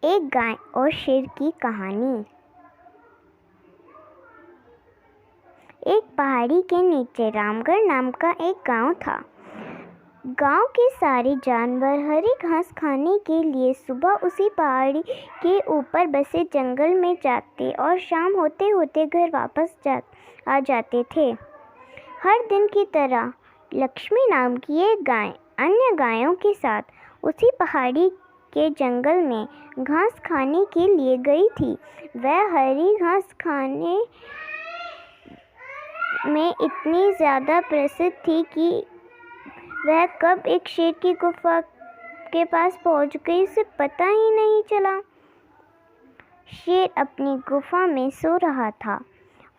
एक गाय और शेर की कहानी। एक पहाड़ी के नीचे रामगढ़ नाम का एक गांव था। गांव के सारे जानवर हरी घास खाने के लिए सुबह उसी पहाड़ी के ऊपर बसे जंगल में जाते और शाम होते होते घर वापस आ जाते थे। हर दिन की तरह लक्ष्मी नाम की एक गाय अन्य गायों के साथ उसी पहाड़ी के जंगल में घास खाने के लिए गई थी। वह हरी घास खाने में इतनी ज़्यादा प्रसिद्ध थी कि वह कब एक शेर की गुफा के पास पहुंच गई उसे पता ही नहीं चला। शेर अपनी गुफा में सो रहा था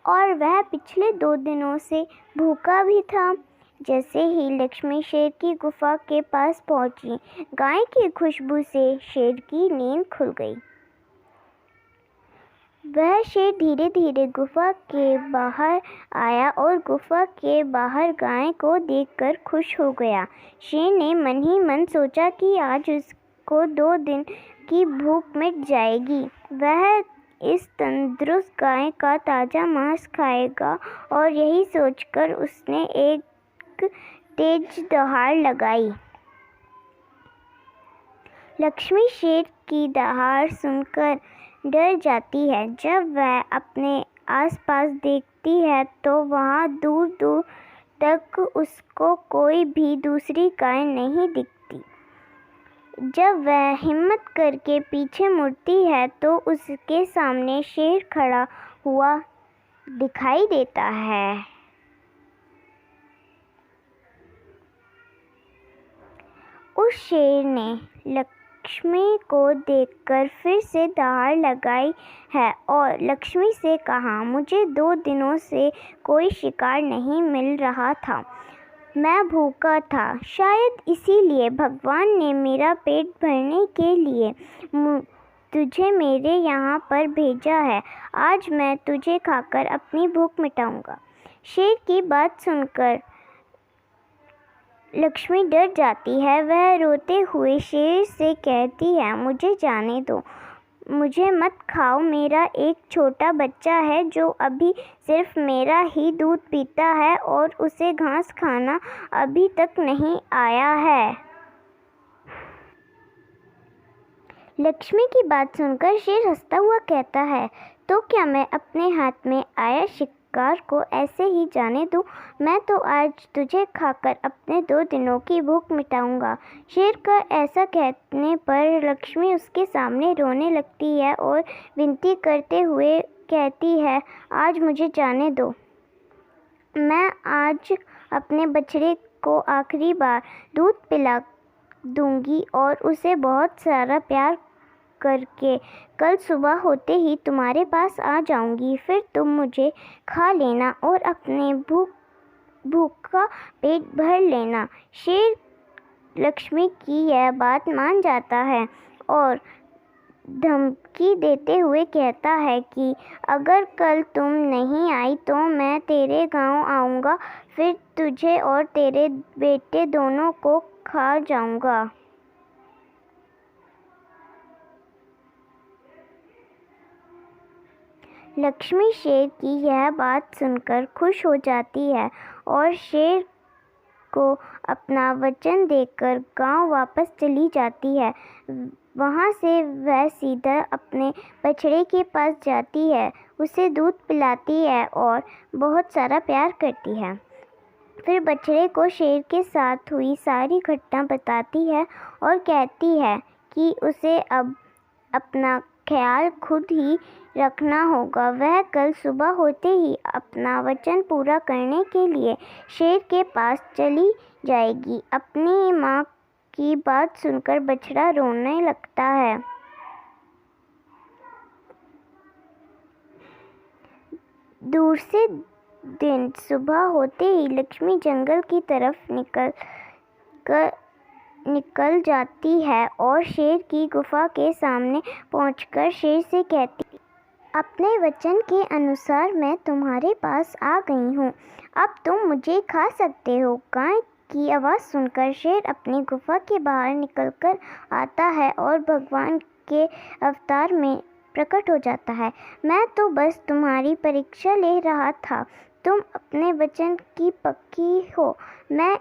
और वह पिछले 2 दिनों से भूखा भी था। जैसे ही लक्ष्मी शेर की गुफा के पास पहुंची, गाय की खुशबू से शेर की नींद खुल गई। वह शेर धीरे धीरे गुफा के बाहर आया और गुफा के बाहर गाय को देखकर खुश हो गया। शेर ने मन ही मन सोचा कि आज उसको 2 दिन की भूख मिट जाएगी। वह इस तंदुरुस्त गाय का ताज़ा मांस खाएगा और यही सोचकर उसने एक तेज दहाड़ लगाई। लक्ष्मी शेर की दहाड़ सुनकर डर जाती है। जब वह अपने आसपास देखती है तो वहाँ दूर दूर तक उसको कोई भी दूसरी गाय नहीं दिखती। जब वह हिम्मत करके पीछे मुड़ती है तो उसके सामने शेर खड़ा हुआ दिखाई देता है। उस शेर ने लक्ष्मी को देखकर फिर से दहाड़ लगाई है और लक्ष्मी से कहा, मुझे 2 दिनों से कोई शिकार नहीं मिल रहा था। मैं भूखा था। शायद इसीलिए भगवान ने मेरा पेट भरने के लिए तुझे मेरे यहाँ पर भेजा है। आज मैं तुझे खाकर अपनी भूख मिटाऊंगा। शेर की बात सुनकर लक्ष्मी डर जाती है। वह रोते हुए शेर से कहती है, मुझे जाने दो, मुझे मत खाओ। मेरा एक छोटा बच्चा है जो अभी सिर्फ मेरा ही दूध पीता है और उसे घास खाना अभी तक नहीं आया है। लक्ष्मी की बात सुनकर शेर हंसता हुआ कहता है, तो क्या मैं अपने हाथ में आया शिकार को ऐसे ही जाने दूं? मैं तो आज तुझे खाकर अपने 2 दिनों की भूख मिटाऊंगा। शेर का ऐसा कहने पर लक्ष्मी उसके सामने रोने लगती है और विनती करते हुए कहती है, आज मुझे जाने दो। मैं आज अपने बछड़े को आखिरी बार दूध पिला दूंगी और उसे बहुत सारा प्यार करके कल सुबह होते ही तुम्हारे पास आ जाऊंगी। फिर तुम मुझे खा लेना और अपने भूखा पेट भर लेना। शेर लक्ष्मी की यह बात मान जाता है और धमकी देते हुए कहता है कि अगर कल तुम नहीं आई तो मैं तेरे गांव आऊँगा, फिर तुझे और तेरे बेटे दोनों को खा जाऊँगा। लक्ष्मी शेर की यह बात सुनकर खुश हो जाती है और शेर को अपना वचन देकर गांव वापस चली जाती है। वहां से वह सीधा अपने बछड़े के पास जाती है, उसे दूध पिलाती है और बहुत सारा प्यार करती है। फिर बछड़े को शेर के साथ हुई सारी घटना बताती है और कहती है कि उसे अब अपना ख्याल खुद ही रखना होगा। वह कल सुबह होते ही अपना वचन पूरा करने के लिए शेर के पास चली जाएगी। अपनी माँ की बात सुनकर बछड़ा रोने लगता है। दूर से दिन सुबह होते ही लक्ष्मी जंगल की तरफ निकल जाती है और शेर की गुफा के सामने पहुंचकर शेर से कहती, अपने वचन के अनुसार मैं तुम्हारे पास आ गई हूँ। अब तुम मुझे खा सकते हो। गाय की आवाज़ सुनकर शेर अपनी गुफा के बाहर निकलकर आता है और भगवान के अवतार में प्रकट हो जाता है। मैं तो बस तुम्हारी परीक्षा ले रहा था। तुम अपने वचन की पक्की हो। मैं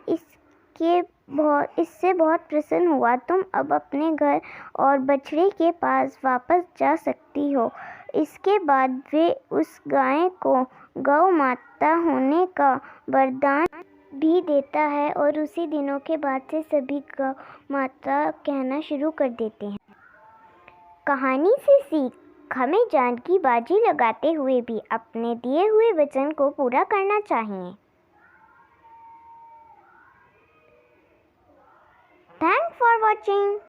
इससे बहुत प्रसन्न हुआ। तुम अब अपने घर और बछड़े के पास वापस जा सकती हो। इसके बाद वे उस गाय को गौ माता होने का वरदान भी देता है और उसी दिनों के बाद से सभी गौ माता कहना शुरू कर देते हैं। कहानी से सीख, हमें जान की बाजी लगाते हुए भी अपने दिए हुए वचन को पूरा करना चाहिए। Thanks for watching.